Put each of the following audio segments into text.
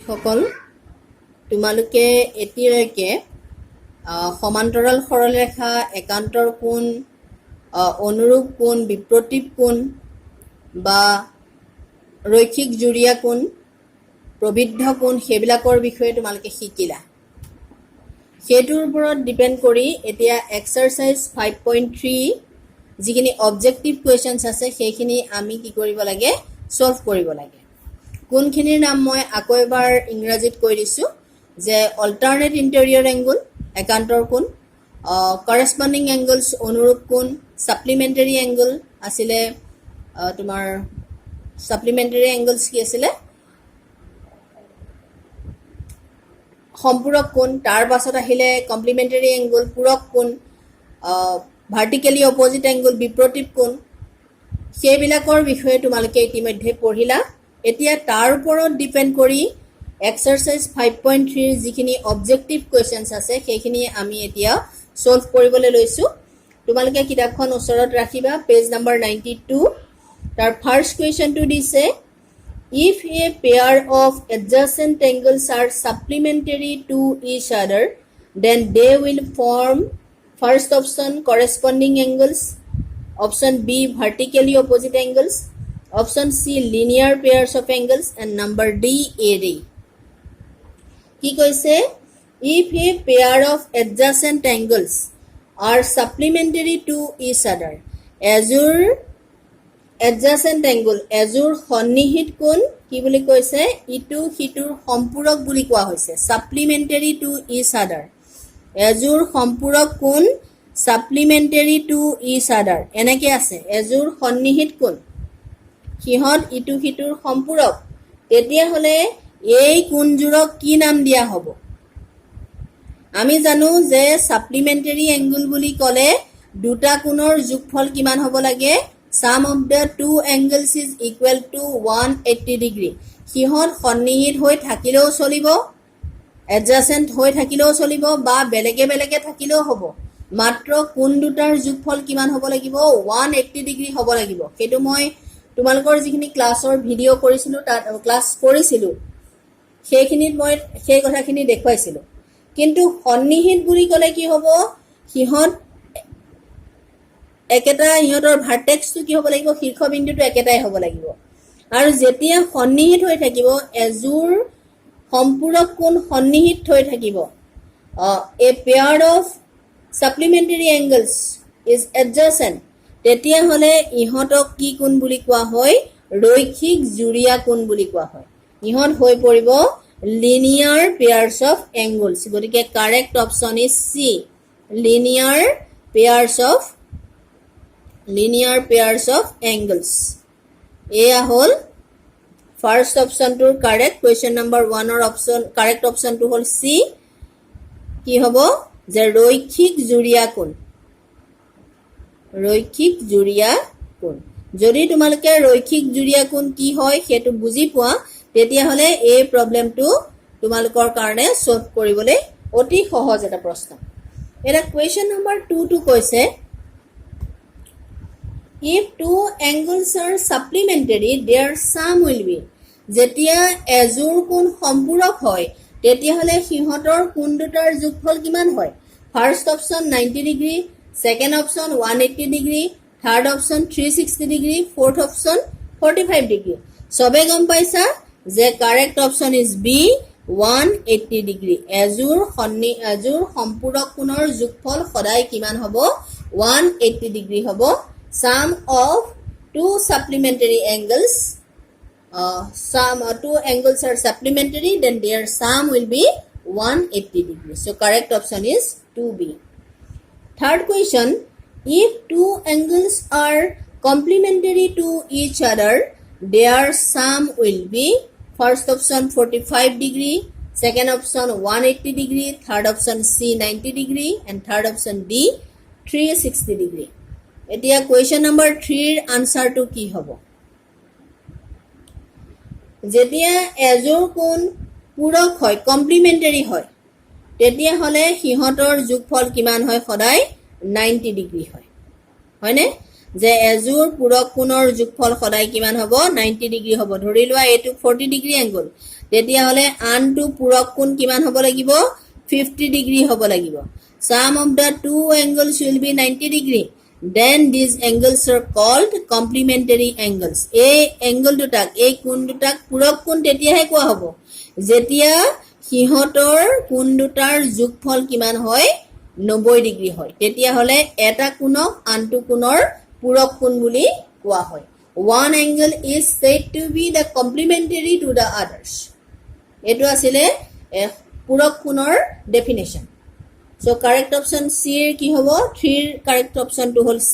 সকল তোমালোকে এতিয়ালৈকে সমান্তৰাল সৰলৰেখা একান্তৰ কোণ অনুৰূপ কোণ বিপ্ৰতীপ কোণ বা ৰৈখিক জুৰীয়া কোণ প্ৰবৃদ্ধ কোণ সেইবিলাকৰ বিষয়ে তোমালোকে শিকিলা সেইটোৰ ওপৰত ডিপেন্ড কৰি এতিয়া এক্সাৰসাইজ 5.3 যিখিনি অবজেক্টিভ কোৱেশ্চনছ আছে সেইখিনি আমি কি কৰিব লাগে সলভ কৰিব লাগে কোনখিনিৰ নাম মই আকৌ এবাৰ ইংৰাজীত কৈ দিছো যে অল্টাৰনেট ইন্টেৰিয়ৰ এংগল একান্তৰ কোণ কৰেসপন্ডিং এংগলছ অনুৰূপ কোণ সাপ্লিমেন্টাৰী এংগল আছিলে তোমাৰ সাপ্লিমেন্টাৰী এংগলছ কি আছিলে সম্পূৰক কোণ তাৰ পাছত আহিলে কমপ্লিমেন্টাৰী এংগল পূৰক কোণ ভাৰ্টিকেলি অপোজিট এংগল বিপ্ৰতীপ কোণ সেইবিলাকৰ বিষয়ে তোমালোকে ইতিমধ্যে পঢ়িলা এতিয়া তাৰ ওপৰত ডিপেন্ড কৰি এক্সাৰসাইজ 5.3 যিখিনি অবজেক্টিভ কোৱেশ্চনছ আছে সেইখিনি আমি এতিয়া সলভ কৰিবলৈ লৈছো তোমালোকে কিতাপখন ওচৰত ৰাখিবা পেজ নম্বৰ 92 তাৰ ফাৰ্স্ট কোৱেশ্চনটো দিছে if a pair of adjacent angles are supplementary to each other then they will form first option corresponding angles option B vertically opposite angles option C linear pairs of angles and number D AD কি কৈছে if a pair of adjacent angles are supplementary to each other এযোৰ adjacent angle এযোৰ সন্নিহিত কোণ কি বুলি কৈছে ইটো হিটোৰ সম্পূৰক বুলি কোৱা হৈছে supplementary to each other এযোৰ সম্পূৰক কোণ supplementary to each other এনেকে আছে এযোৰ সন্নিহিত কোণ হিহত ইটো হিটোৰ সম্পূৰক তেতিয়া হলে এই কোণজোৰক কি নাম দিয়া হ'ব আমি জানো যে সাপ্লিমেন্টাৰী এংগল বুলি ক'লে দুটা কোণৰ যোগফল কিমান হ'ব লাগে sum of the two angles is equal to 180 degree হিহত সন্নিহিত হৈ থাকিলেও চলিব adjacent হৈ থাকিলেও চলিব বা বেলেগে বেলেগে থাকিলেও হ'ব মাত্ৰ কোণ দুটাৰ যোগফল কিমান হ'ব লাগিব 180 ডিগ্ৰী হ'ব লাগিব সেইটো মই তোমালোকৰ যিখিনি ক্লাছৰ ভিডিও কৰিছিলো ক্লাছ কৰিছিলো সেইখিনিত মই সেই কথাখিনি দেখুৱাইছিলো কিন্তু সন্নিহিত বুলি ক'লে কি হ'ব হিহত একেটা ইহঁতৰ ভাৰ্টেক্সটো কি হ'ব লাগিব শীৰ্ষবিন্দুটো একেটাই হ'ব লাগিব আৰু যেতিয়া সন্নিহিত হৈ থাকিব এযোৰ সম্পূৰক কোণ সন্নিহিত হৈ থাকিব a pair of supplementary angles is adjacent তেতিয়া হলে ইহঁতক কি কোণ বুলি কোৱা হয় ৰৈখিক জুৰীয়া কোণ বুলি কোৱা হয় ইহঁত হৈ পৰিব linear pairs of angles গতিকে correct option is C linear pairs of angles এয়া হল ফাৰ্স্ট অপশনটোৰ কাৰেক্ট কোৱেশ্চন নম্বৰ 1 অৰ অপশন কাৰেক্ট অপশনটো হল C কি হ'ব যে ৰৈখিক জুৰীয়া কোণ যদি তোমালোকে ৰৈখিক জুৰীয়া কোণ কি হয় হেতু বুজি পোৱা তেতিয়া হলে এই প্ৰবলেমটো তোমালোকৰ কাৰণে সলভ কৰিবলৈ অতি সহজ এটা প্ৰশ্ন এটা কোৱেশ্চন নম্বৰ 2 টো কৈছে if two angles are supplementary their sum will be যেতিয়া এযোৰ কোণ সম্পূৰক হয় তেতিয়া হলে সিহঁতৰ কোণ দুটাৰ যোগফল কিমান হয় first option 90 degree second option 180 degree third option 360 degree fourth option 45 degree সবে গম পাইছা যে correct option is B 180 degree এযোৰ সম্পূৰক কোণৰ যোগফল সদায় কিমান হ'ব 180 ডিগ্ৰী হ'ব sum of two supplementary angles two angles are supplementary then their sum will be 180 degrees so correct option is 2b third question if two angles are complementary to each other their sum will be first option 45 degree second option 180 degree third option C 90 degree and third option D 360 degree এতিয়া question number 3 ৰ আনসাৰটো কি হ'ব যেতিয়া এযোৰ কোণ পূৰক হয় কমপ্লিমেন্টাৰী হয় তেতিয়া হলে হিহঁতৰ যোগফল কিমান হয় সদায় 90 ডিগ্ৰী হয় হয়নে যে এযোৰ পূৰক কোণৰ যোগফল সদায় কিমান হ'ব 90 ডিগ্ৰী হ'ব ধৰি লোৱা এটো 40 ডিগ্ৰী এংগল তেতিয়া হলে আনটো পূৰক কোণ কিমান হ'ব লাগিব 50 ডিগ্ৰী হ'ব লাগিব sum of the two angles will be 90 degree then these angles are called complementary angles এই angle দুটাক এই কোণ দুটাক পূৰক কোণ তেতিয়াহে কোৱা হ'ব যেতিয়া সিহঁতৰ কোণ দুটাৰ যোগফল কিমান হয় 90 ডিগ্ৰী হয় তেতিয়া হলে এটা কোণক আনটো কোণৰ পূৰক কোণ বুলি কোৱা হয় one angle is said to be the complementary to the others এটো আছিলে পূৰক কোণৰ definition so correct option C এর কি হ'ব 3 এর correct option to hall C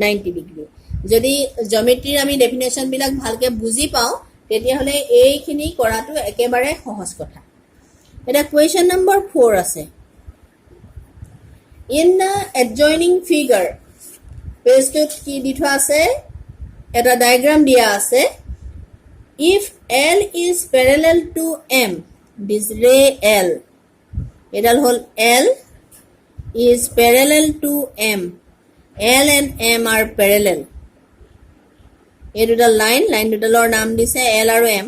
90 degree যদি জ্যামিতিৰ আমি ডেফিনেশ্যন বিলাক ভালকে বুজি পাও তেতিয়া হলে এইখিনি কৰাটো একেবাৰে সহজ কথা এটা কোৱেশ্চন নম্বৰ 4 আছে in the adjoining figure page to কি দি থোৱা আছে এটা ডায়াগ্ৰাম দিয়া আছে if L is parallel to M this ray L এডাল হল L is parallel to M L and M are parallel এই দুটা লাইন দুটাৰ নাম দিছে L আৰু M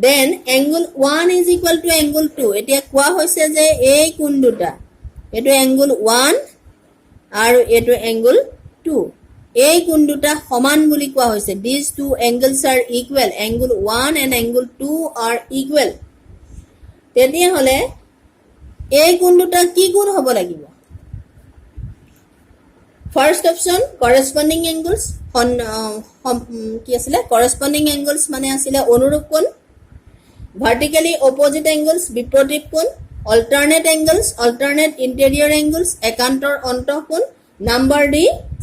then angle 1 is equal to angle 2 এতিয়া কোৱা হৈছে যে এই কোণ দুটা এটো angle 1 আৰু এটো angle 2 এই কোণ দুটা সমান বুলি কোৱা হৈছে these two angles are equal angle 1 and angle 2 are equal তেতিয়া হলে এই কোণ দুটা কি কোণ হ'ব লাগিব first option corresponding angles কি আছিল corresponding angles মানে আছিল অনুৰূপ কোণ vertically opposite angles বিপৰীত কোণ alternate angles alternate interior angles একান্তৰ অন্তঃ কোণ number D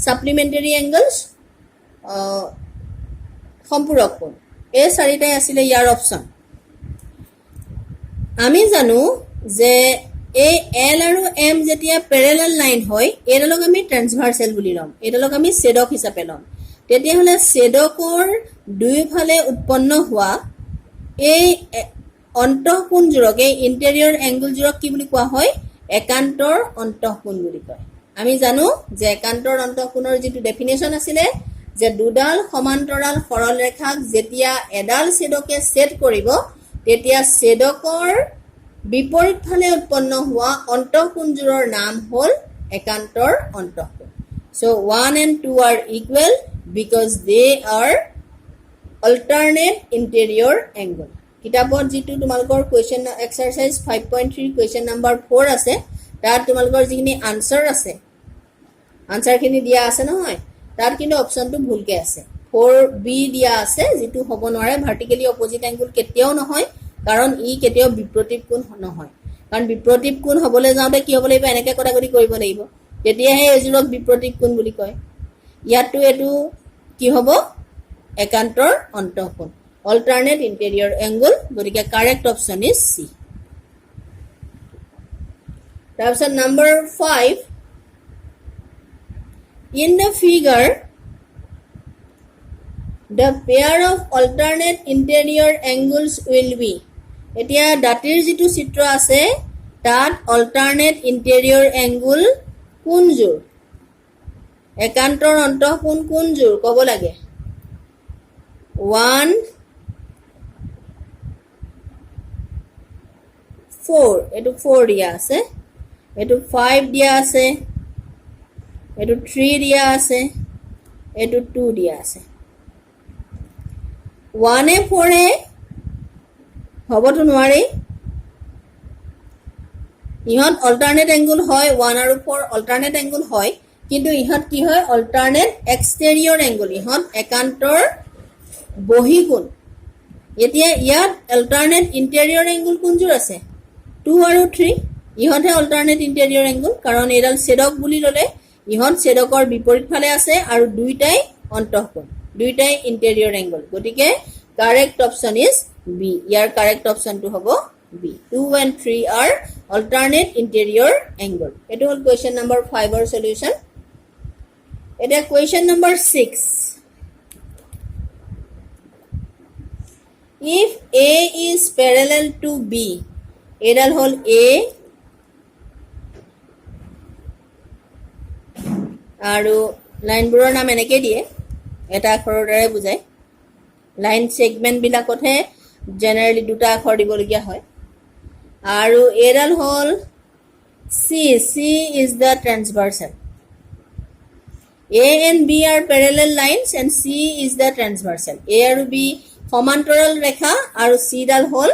supplementary angles সম্পূৰক কোণ এই চাৰিটাই আছিল ইয়াৰ অপচন আমি জানো যে এই L আৰু M যেতিয়া প্যাৰেলাল লাইন হয় এডালক আমি ট্ৰান্সভাৰ্সাল বুলি লম এডালক আমি ছেদক হিচাপে লম তেতিয়া হলে ছেদকৰ দুইফালে উৎপন্ন হোৱা এই অন্তঃকোণ জোৰক এই ইন্টেৰিয়ৰ এংগল জোৰক কি বুলি কোৱা হয় একান্তৰ অন্তঃকোণ বুলি কয় আমি জানো যে একান্তৰ অন্তঃকোণৰ যেটো ডেফিনেশ্যন আছিল যে দুডাল সমান্তৰাল সৰল ৰেখাক যেতিয়া এডাল ছেদকে ছেদ কৰিব তেতিয়া ছেদকৰ বিপৰীত ফালে উৎপন্ন হোৱা অন্তঃকোণজোৰৰ নাম হল একান্তৰ অন্তঃকোণ so 1 and 2 are equal because they are alternate interior angle কিতাপত যেটো তোমালোকৰ কোৱেশ্চন এক্সাৰসাইজ 5.3 কোৱেশ্চন নম্বৰ 4 আছে তাত তোমালোকৰ যিখিনি আনসাৰ আছে আনসাৰখিনি দিয়া আছে নহয় তাত কিন্তু অপচনটো ভুলকে আছে 4b দিয়া আছে যেটো হ'ব নোৱাৰে ভাৰ্টিক্যালি অপোজিট এংগল কেতিয়াও নহয় কাৰণ ই কেতিয়াও বিপৰীত কোণ নহয় কাৰণ বিপৰীত কোণ হ'বলৈ যাওঁতে কি হ'ব লাগিব এনেকৈ কটাকটি কৰিব লাগিব তেতিয়াহে এজোৰক বিপৰীত কোণ বুলি কয় ইয়াতো এটো কি হ'ব একান্তৰ অন্তঃকোণ alternate interior angle গতিকে correct option is C তাৰপিছত number 5 in the figure the pair of alternate interior angles will be এতিয়া দাঁতিৰ যেটো চিত্ৰ আছে তাত alternate interior angle কোনজোৰ একান্তৰ অন্তঃকোণ কোনজোৰ ক'ব লাগে 1 4 এটো 4 দিয়া আছে এটো 5 দিয়া আছে এটো 3 দিয়া আছে এটো 2 দিয়া আছে 1 এ 4 এ হবতো নোৱাৰি ইহত অল্টাৰনেট এংগল হয় 1 আৰু 4 অল্টাৰনেট এংগল হয় কিন্তু ইহত কি হয় অল্টাৰনেট এক্সটেৰিয়ৰ এংগল ইহত একান্তৰ বহিকোণ এতিয়া ইয়াত অল্টাৰনেট ইন্টেৰিয়ৰ এংগল কোনজোৰ আছে 2 আৰু 3 ইহতে অল্টাৰনেট ইন্টেৰিয়ৰ এংগল কাৰণ এডাল ছেদক বুলি ললে ইহত ছেদকৰ বিপৰীত ফালে আছে আৰু দুইটাই অন্তঃকোণ দুইটাই ইন্টেৰিয়ৰ এংগল গতিকে কাৰেক্ট অপশন ইজ বি ইয়াৰ কারেক্ট অপশন টু হ'ব B 2 and 3 are alternate interior angle এটো হল কোৱেশ্চন নম্বৰ 5 ৰ সলিউশন এটা question number 6 if A is parallel to B এডাল হল A আৰু লাইনবোৰৰ নাম এনেকৈ দিয়ে এটা আখৰৰ দ্বাৰা বুজায় লাইন ছেগমেণ্টবিলাকতহে জেনেৰেলি দুটা আখৰ দিবলগীয়া হয় আৰু এডাল হ'ল C is the transversal A and B are parallel lines and C is the transversal. A আৰু B সমান্তৰাল ৰেখা আৰু C ডাল হ'ল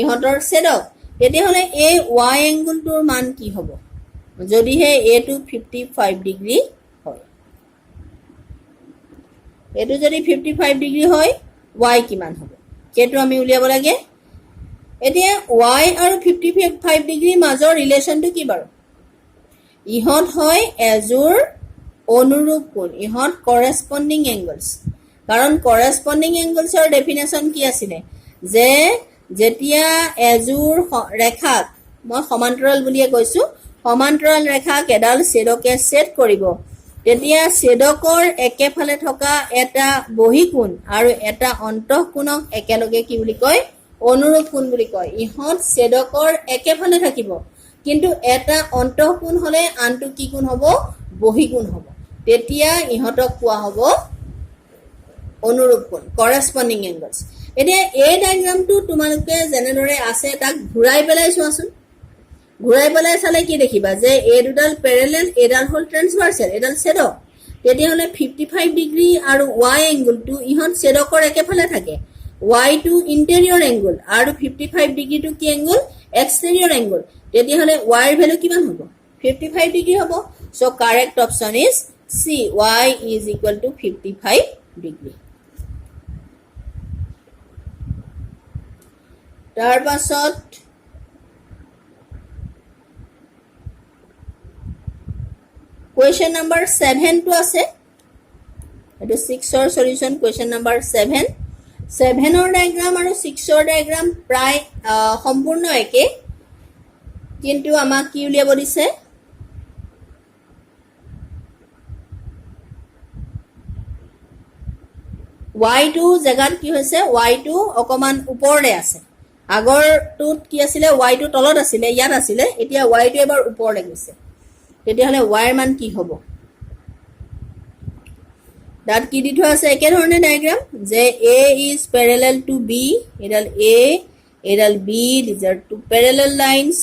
ইহঁতৰ ছেদক তেতিয়াহ'লে এই y এংগুলটোৰ মান কি হ'ব যদিহে A টো 55 ডিগ্ৰী হয় এইটো যদি 55 ডিগ্ৰী হয় y কিমান হ'ব সেইটো আমি উলিয়াব লাগে এতিয়া y আৰু 55 ডিগ্ৰীৰ মাজৰ ৰিলেশ্যনটো কি বাৰু ইহঁত হয় এজোৰ অনুৰূপ কোণ ইহঁত কৰেস্পন্ডিং এংগলছ কাৰণ কৰেস্পন্ডিং এংগলছৰ ডেফিনেশ্যন কি আছিলে যে যেতিয়া এজোৰ ৰেখাক মই সমান্তৰাল বুলিয়ে কৈছোঁ সমান্তৰাল ৰেখাক এডাল ছেদকে ছেদ কৰিব তেতিয়া ছেদকৰ একেফালে থকা এটা বহিকোণ আৰু এটা অন্তঃকোণক একেলগে কি বুলি কয় অনুৰূপ কোণ বুলি কয় ইহঁত ছেদকৰ একেফালে থাকিব কিন্তু এটা অন্তঃকোণ হ'লে আনটো কি কোণ হ'ব বহিকোণ হ'ব তেতিয়া ইহঁতক কোৱা হ'ব অনুৰূপ কোণ কৰেস্পন্ডিং এংগলছ এতিয়া এই ডায়াগ্ৰামটো তোমালোকে যেনেদৰে আছে তাক ঘূৰাই পেলাই চোৱাচোন ঘূৰাই পেলাই চালে কি দেখিবা যে এই দুডাল পেৰেলেল এডাল হ'ল ট্ৰেন্সভাৰ্চেল এডাল ছেদক তেতিয়াহ'লে 55 ডিগ্ৰী আৰু y এংগুলটো ইহঁত ছেদকৰ একেফালে থাকে y টো ইণ্টেৰিয়ৰ এংগুল আৰু 55 ডিগ্ৰীটো কি এংগুল এক্সটেৰিয়ৰ এংগুল তেতিয়াহ'লে y ৰ ভেলু কিমান হ'ব 55 ডিগ্ৰী হ'ব so correct option is C y is equal to 55 degree তাৰ পাছত question number 7 টো আছে এটো 6 ৰ সলিউশন question number 7 7 ৰ ডায়াগ্ৰাম আৰু 6 ৰ ডায়াগ্ৰাম প্ৰায় সম্পূৰ্ণ একে কিন্তু আমাক কি উলিয়াব দিছে y টো জাগাত কি হৈছে y টো অকমান ওপৰলে আছে আগৰটোত কি আছিলে y টো তলত আছিলে ইয়াত আছিলে এতিয়া y টো এবাৰ ওপৰলে গৈছে তেতিয়াহ'লে y ৰ মান কি হ'ব দাত কি দি থোৱা আছে একে ধৰণে ডায়াগ্ৰাম যে a is parallel to b এডাল a এডাল b these are two parallel lines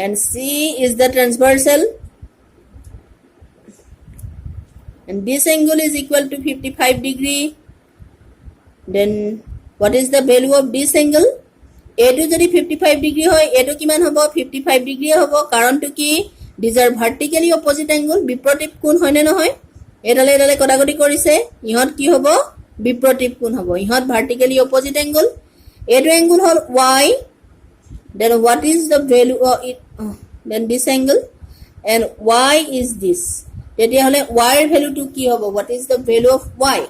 and c is the transversal and this angle is equal to 55 degree then what is the value of this angle a to যদি 55 degree হয় a to কিমান হ'ব 55 degree হ'ব কাৰণটো কি these are vertically opposite angle বিপৰীত কোণ হয়নে নহয় এডালে এডালে কটাকটি কৰিছে ইহঁত কি হ'ব বিপৰীত কোণ হ'ব ইহঁত vertically opposite angle এইটো angle হ'ল y then what is the value of it then this angle and y is this তেতিয়াহ'লে y ৰ ভ্যালুটো কি হ'ব what is the value of y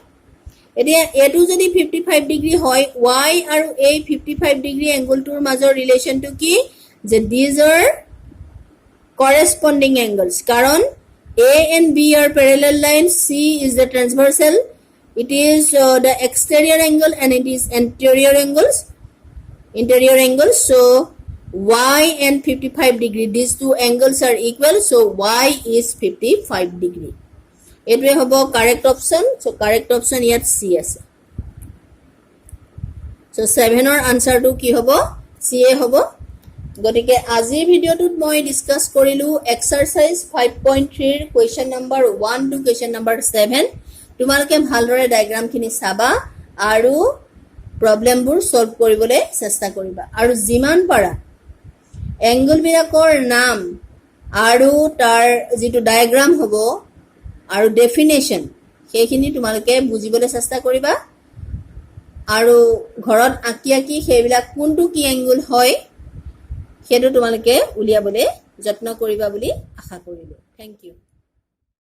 এতিয়া এটো যদি 55 ডিগ্ৰী হয় y আৰু এই 55 ডিগ্ৰী এংগলটোৰ মাজৰ ৰিলেশ্যনটো কি যে these are corresponding angles কারণ A and B are parallel lines C is the transversal it is the exterior angle and it is interior angles so y and 55 degree these two angles are equal so y is 55 degree এটোৱে হ'ব correct option so correct option ইয়াত C আছে so 7 ৰ আনসাৰটো কি হ'ব C এ হ'ব গতিকে আজি ভিডিওটোত মই ডিসকাস কৰিলো এক্সাৰসাইজ 5.3 ৰ question number 1 to question number 7 তোমালোকে ভালদৰে ডায়াগ্ৰাম খিনি চাবা আৰু প্ৰবলেমবোৰ সলভ কৰিবলৈ চেষ্টা কৰিবা আৰু যিমান পাৰা এংগল বিলাকৰ নাম আৰু তাৰ যেটো ডায়াগ্ৰাম হ'ব আৰু ডেফিনেশন সেইখিনি তোমালোকে বুজিবলৈ চেষ্টা কৰিবা আৰু ঘৰত আঁকি সেইবিলাক কোনটো কি এংগল হয় সেইটো তোমালোকে উলিয়াবলৈ যত্ন কৰিবা বুলি আশা কৰিলো থ্যাংক ইউ